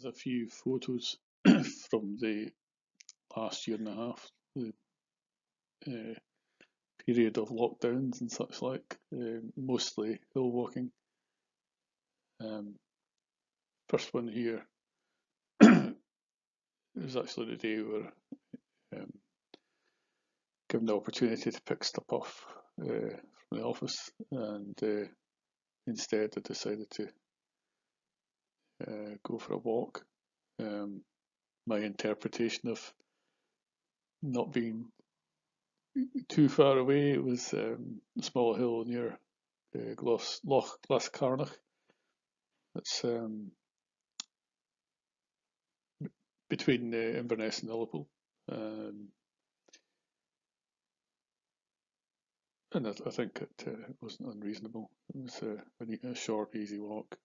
There's a few photos from the last year and a half, the period of lockdowns and such like, mostly hill walking. First one here is actually the day where um, given the opportunity to pick stuff off from the office, and instead I decided to go for a walk. My interpretation of not being too far away, it was a small hill near Loch Glascarnach. It's between Inverness and Ullapool. And I think it wasn't unreasonable. It was a short, easy walk.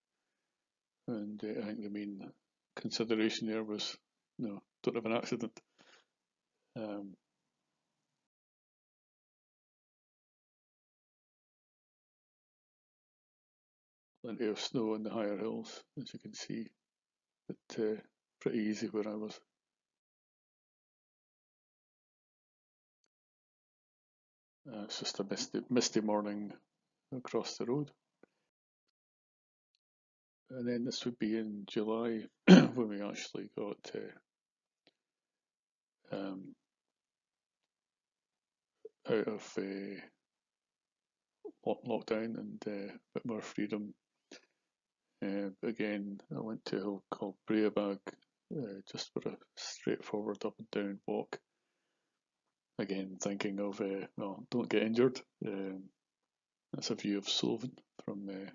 And I think the main consideration there was, don't have an accident. Plenty of snow in the higher hills, as you can see, but pretty easy where I was. It's just a misty morning across the road. And then this would be in July when we actually got out of lockdown and a bit more freedom. Again, I went to a hill called Breabag, just for a straightforward up and down walk. Again, thinking of, don't get injured. That's a view of Sloven from the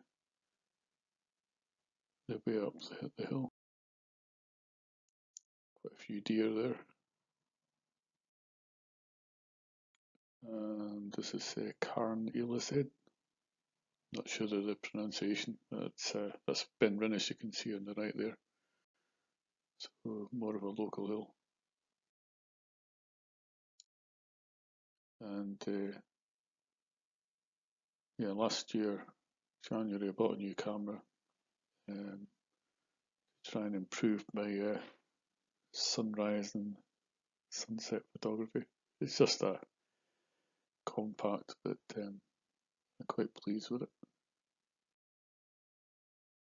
way up the hill. Quite a few deer there. And this is Carn Elised. Not sure of the pronunciation. That's Ben Rinnes, you can see on the right there. So more of a local hill. And last year, January, I bought a new camera to try and improve my sunrise and sunset photography. It's just a compact, but I'm quite pleased with it.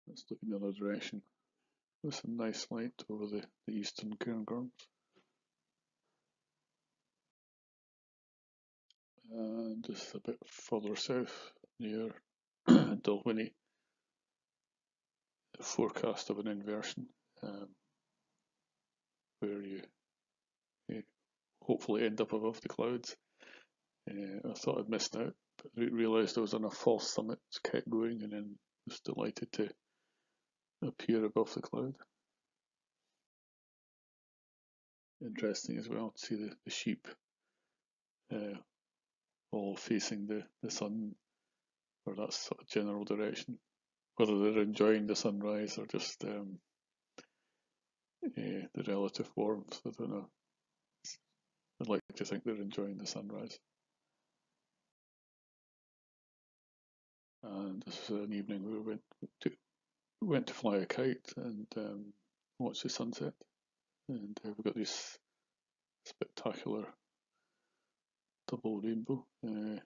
Let's look in the other direction. There's some nice light over the eastern Cairngorms. And just a bit further south near Dalwhinnie, the forecast of an inversion, where you hopefully end up above the clouds. I thought I'd missed out, but realised I was on a false summit, kept going, and then was delighted to appear above the cloud. Interesting as well to see the sheep all facing the sun, or that sort of general direction. Whether they're enjoying the sunrise or just the relative warmth, I don't know. I'd like to think they're enjoying the sunrise. And this was an evening where we went to fly a kite and watch the sunset. And we've got this spectacular double rainbow. And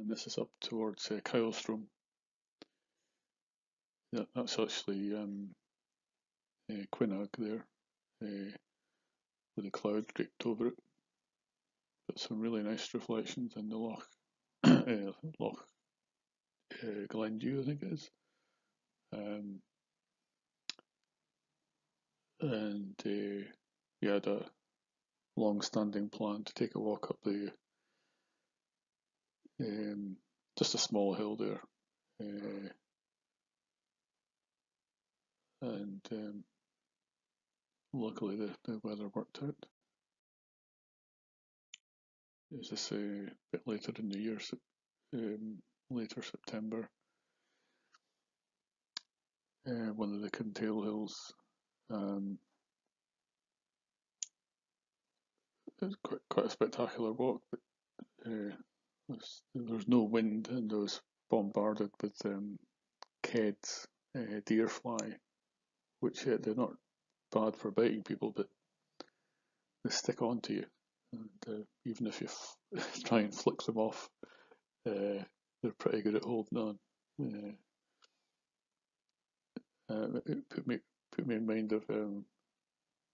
this is up towards Kylestrom. Yeah, that's actually Quinag there, with a cloud draped over it. Got some really nice reflections in the Loch Glendew, I think it is. And we had a long-standing plan to take a walk up the just a small hill there, and luckily the weather worked out. It was this a bit later in the year, later September. One of the Kintail Hills. It was quite a spectacular walk, but was no wind, and I was bombarded with keds, deer fly, which they're not bad for biting people, but they stick onto you. And even if you try and flick them off, they're pretty good at holding on. It put me in mind of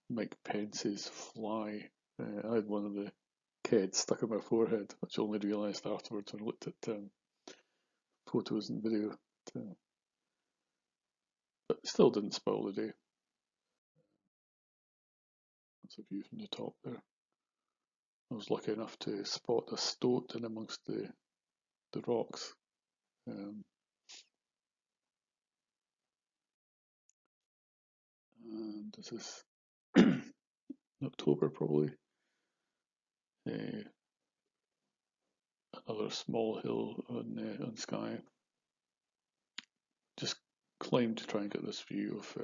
Mike Pence's fly. I had one of the keds stuck in my forehead, which I only realised afterwards when I looked at photos and video. But it still didn't spoil the day. That's a view from the top there. I was lucky enough to spot a stoat in amongst the rocks. And this is October probably. Another small hill on Skye. Just climbed to try and get this view of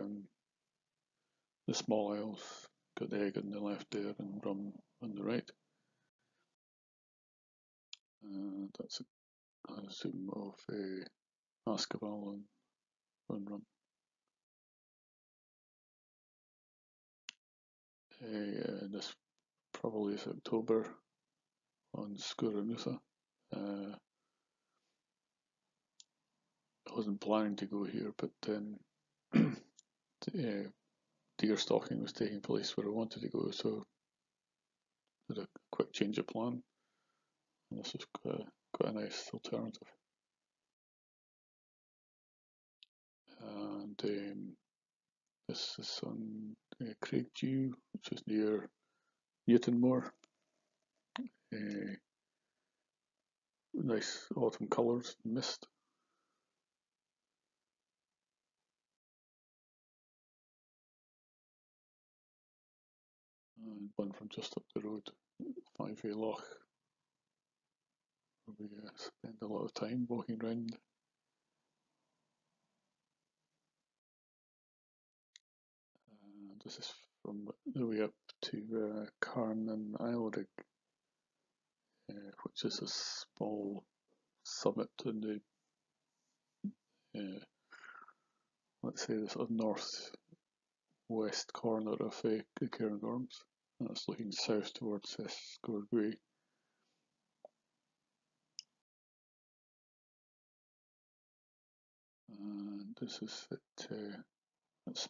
the small isles. Got the Egg on the left there and Rum on the right. That's I assume of Askeval and Rum. This probably is October on Skuranusa. I wasn't planning to go here, but then deer stalking was taking place where I wanted to go, so did a quick change of plan. And this was quite a nice alternative. And this is on Craigdew, which is near Newtonmore. Nice autumn colours, mist. And one from just up the road, Five Way Loch, where we spend a lot of time walking around. And this is from the way up to Carn and Islerig, which is a small summit in the let's say the sort of north-west corner of Cairngorms. That's looking south towards Scoregway. And this is at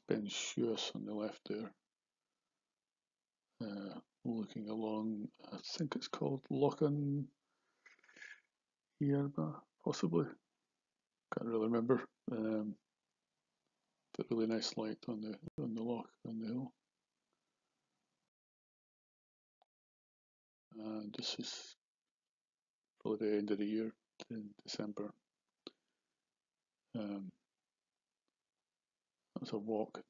Ben Shuas on the left there. Looking along, I think it's called Lochan Hierba, possibly. Can't really remember. But really nice light on the loch on the hill. And this is probably the end of the year in December. That's a walk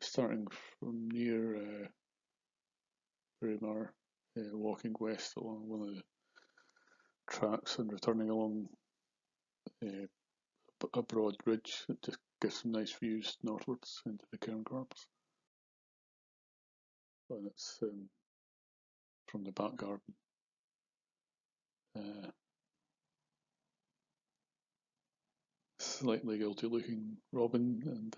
starting from near Braemar, walking west along one of the tracks and returning along a broad ridge that just gives some nice views northwards into the Cairngorms. And it's from the back garden. Slightly guilty looking robin and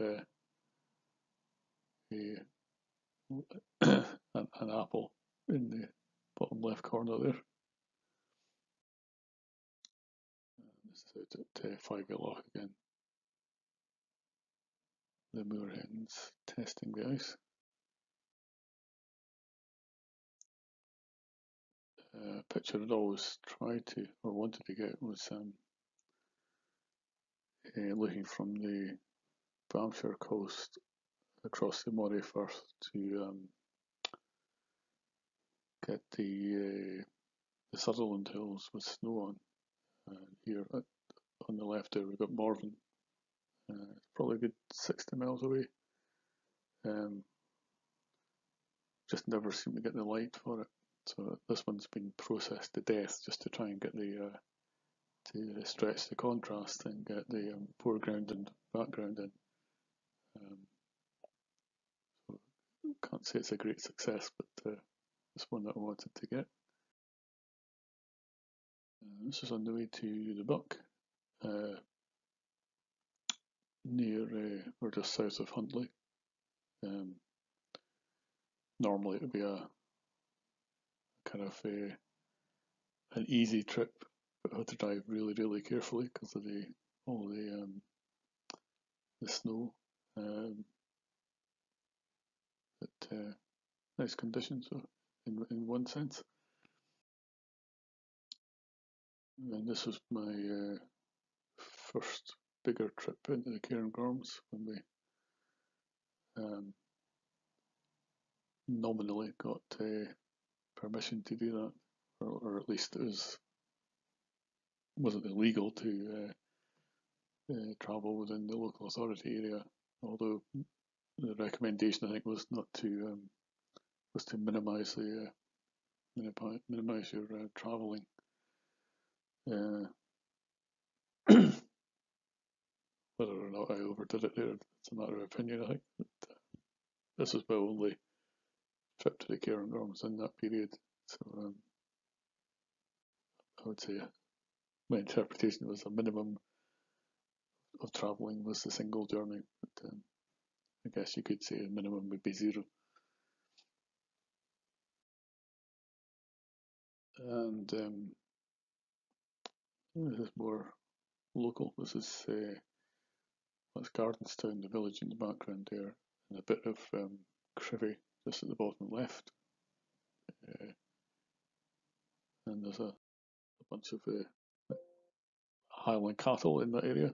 an apple in the bottom left corner there. This is out at Five Way Loch again. The moorhens testing the ice. Picture I'd always tried to or wanted to get was looking from the Banffshire coast across the Moray Firth to get the Sutherland Hills with snow on. Here on the left there we've got Morven. It's probably a good 60 miles away. Just never seem to get the light for it. So this one's been processed to death just to try and get to stretch the contrast and get the foreground and background in. So can't say it's a great success, but it's one that I wanted to get. This is on the way to the Buck, near or just south of Huntly. Normally it would be a kind of an easy trip, but I had to drive really, really carefully because of all the snow. But nice conditions in one sense. And this was my first bigger trip into the Cairngorms when we nominally got permission to do that, or at least it wasn't illegal to travel within the local authority area. Although the recommendation, I think, was not to minimise your travelling. Whether or not I overdid it there, it's a matter of opinion, I think. But, this was my only trip to the Cairngorms in that period, so I would say my interpretation was a minimum of travelling was the single journey, but I guess you could say a minimum would be 0. And this is more local. This is that's Gardenstown, the village in the background there, and a bit of Crivy just at the bottom left. And there's a bunch of Highland cattle in that area.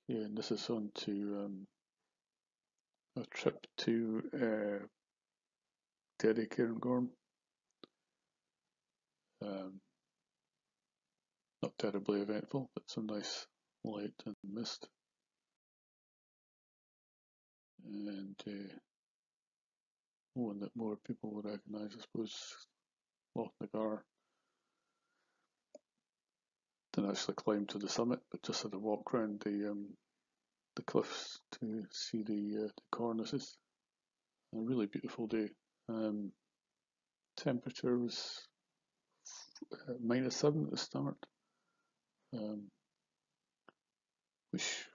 Yeah, and this is on to a trip to Derry Cairngorm. Not terribly eventful, but some nice light and mist. And one that more people will recognise, I suppose, Loch Nagar. Didn't actually climb to the summit, but just had a walk around the cliffs to see the cornices. A really beautiful day. Temperature was -7 at the start, which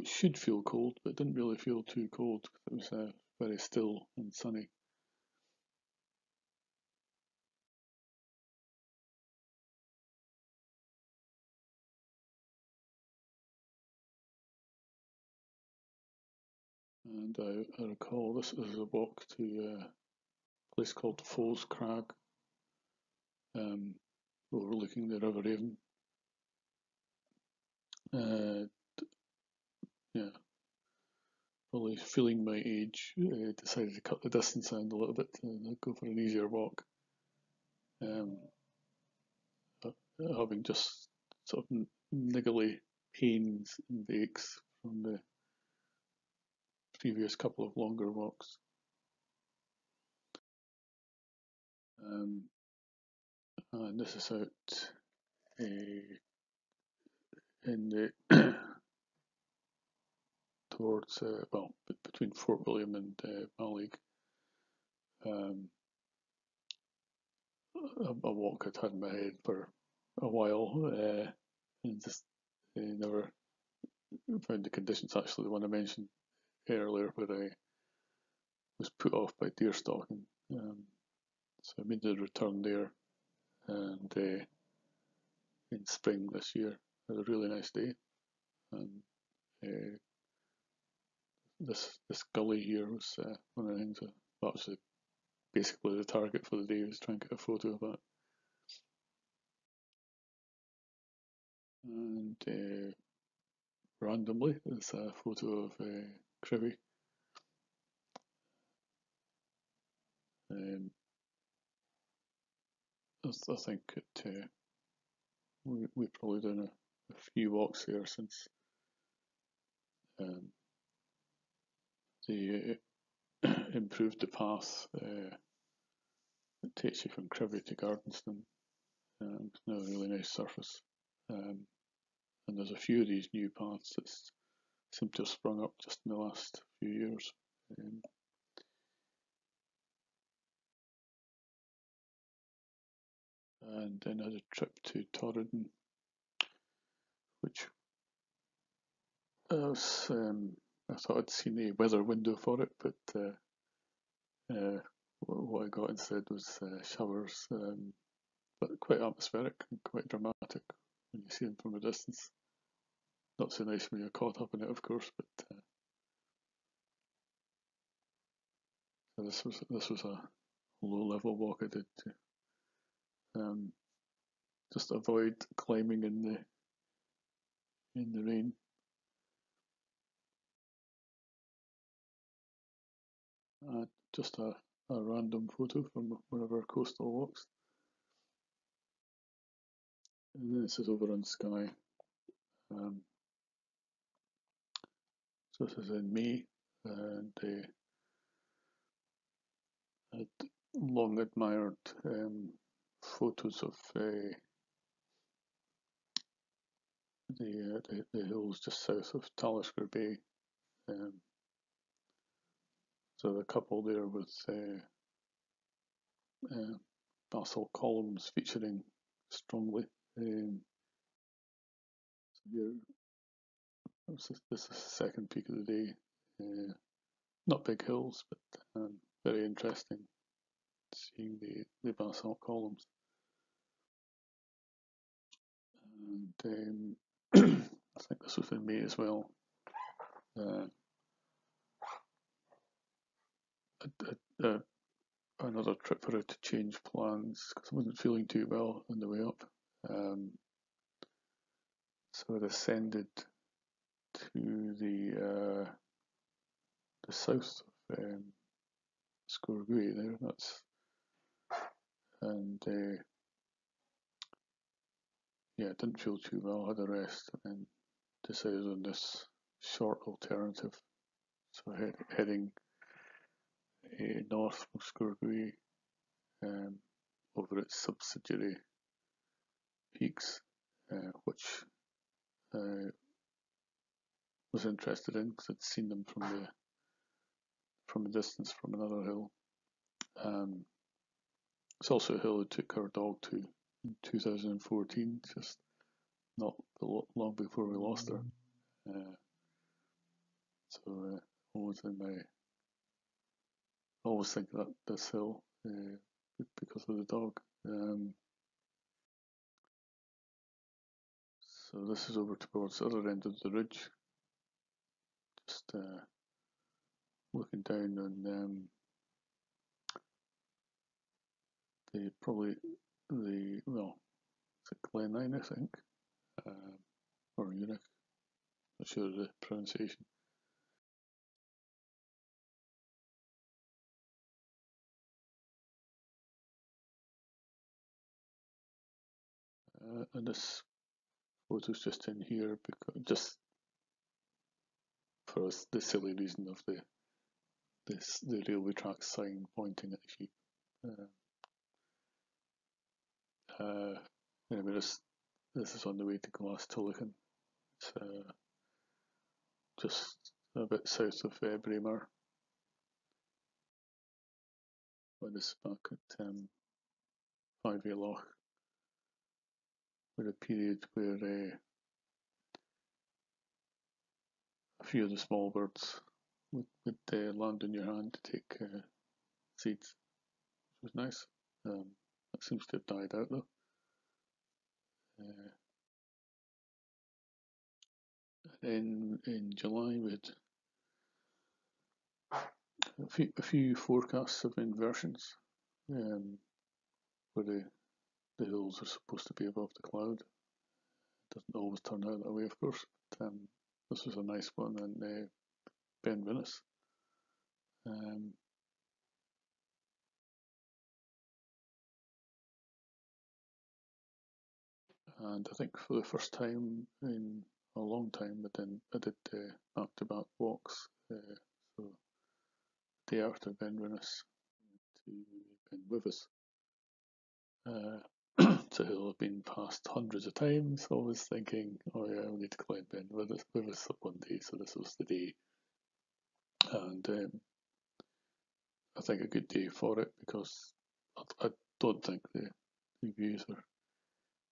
should feel cold, but it didn't really feel too cold because it was very still and sunny. And I recall this was a walk to a place called Falls Crag, overlooking the River Avon. Yeah, probably feeling my age, decided to cut the distance down a little bit and go for an easier walk. Having just sort of niggly pains and aches from the previous couple of longer walks. And this is out in the towards between Fort William and Mallaig. A walk I'd had in my head for a while, and just never found the conditions. Actually, the one I mentioned earlier, where I was put off by deer stalking. So I made the return there, and in spring this year, had a really nice day. And this gully here was one of the things that was basically the target for the day. Was trying to get a photo of that. And randomly, there's a photo of Crivy. I think we've probably done a few walks here since they improved the path that takes you from Crivy to Gardenstown. It's now a really nice surface. And there's a few of these new paths that's seem to have sprung up just in the last few years. And then I had a trip to Torridon, which I thought I'd seen a weather window for it, but what I got instead was showers, but quite atmospheric and quite dramatic when you see them from a distance. Not so nice when you're caught up in it, of course, but so this was a low-level walk I did to just avoid climbing in the rain. Just a random photo from one of our coastal walks. And then this is over on Skye. So this is in May, and I'd long admired photos of the hills just south of Talisker Bay. So the couple there with basalt columns featuring strongly. So here, this is the second peak of the day. Not big hills, but very interesting seeing the basalt columns. And I think this was in May as well. Another trip for her to change plans because I wasn't feeling too well on the way up. So I ascended to the south of Scourgui there. Yeah, I didn't feel too well. Had a rest and then decided on this short alternative. So heading north from Scourgui over its subsidiary peaks, which I was interested in because I'd seen them from a distance from another hill. It's also a hill I took our dog to in 2014, just not long before we lost her. So always think that this hill because of the dog. So this is over towards the other end of the ridge, just looking down on it's Glenine, I think, or Unich, not sure of the pronunciation. And this photo's just in here because just for us the silly reason of the railway track sign pointing at the sheep. Anyway, this is on the way to Glastullican. It's just a bit south of Braemar. But this is back at Five-Year Loch, with a period where a few of the small birds would land in your hand to take seeds, which was nice. That seems to have died out though. In July we had a few forecasts of inversions, where the hills are supposed to be above the cloud. It doesn't always turn out that way, of course, but this was a nice one in Benvinnes. And I think for the first time in a long time, I did back-to-back walks. So day after Benvinnes to Benwivis. It's a hill I've been past hundreds of times, always thinking, oh yeah, I'll need to climb Benwivis one day night, so this was the day, and I think a good day for it because I don't think the views are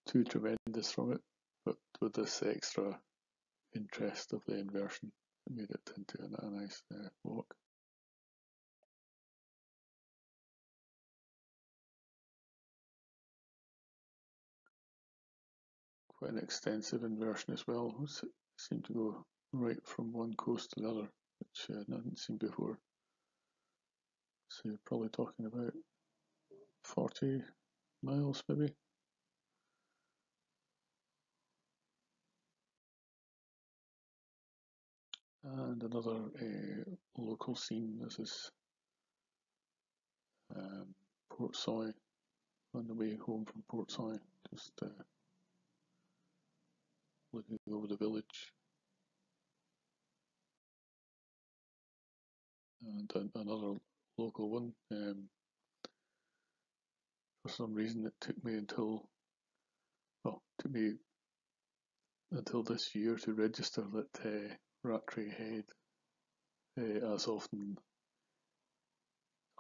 too tremendous from it, but with this extra interest of the inversion, it made it into a nice walk. Quite an extensive inversion as well. It seemed to go right from one coast to the other, which I hadn't seen before. So you're probably talking about 40 miles maybe. And another local scene. This is Portsoy, on the way home from Portsoy, just looking over the village. And another local one. For some reason, it took me until this year to register that Rattray Head, as often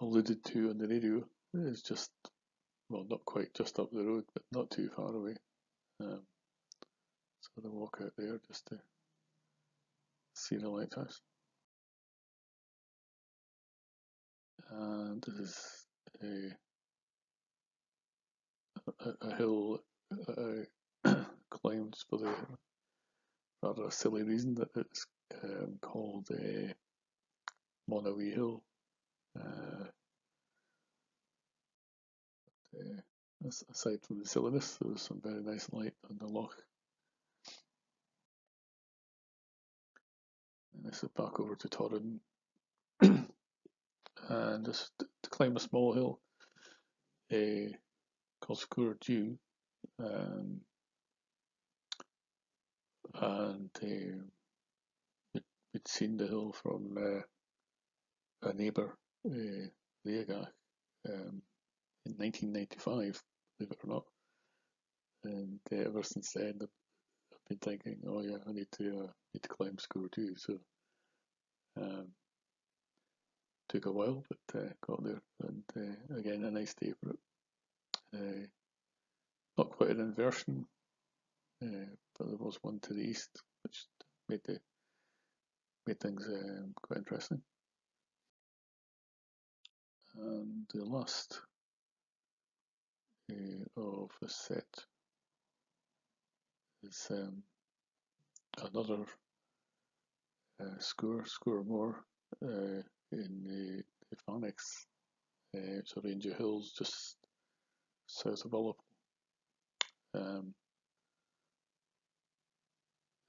alluded to on the radio, is just, well, not quite just up the road, but not too far away. So I walk out there just to see the lighthouse. And this is a hill climbed for the rather silly reason that it's called Monowee Hill. Aside from the silliness, there was some very nice light on the loch. And this is back over to Torridon. And just to climb a small hill called Sgurr Dew. And we'd seen the hill from a neighbour, Leagach, in 1995, believe it or not. And ever since then, I've been thinking, oh yeah, I need to climb Sgurr Dew. So took a while, but got there. And again, a nice day for it. Not quite an inversion, but there was one to the east, which made things quite interesting. And the last of the set is another Sgurr Moor in the Phoenix. It's a range of hills just south of Ullapool.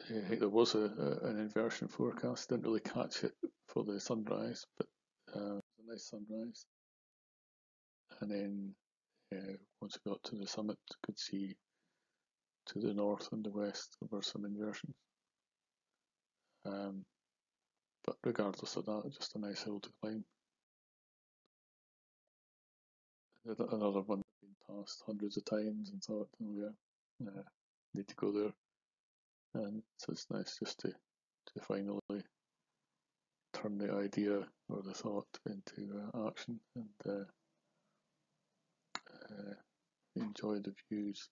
I think there was an inversion forecast. Didn't really catch it for the sunrise, but it was a nice sunrise. And then once I got to the summit, could see to the north and the west there were some inversions. But regardless of that, just a nice hill to climb. Another one I've been past hundreds of times and thought, oh yeah, need to go there. And so it's nice just to finally turn the idea or the thought into action and enjoy the views.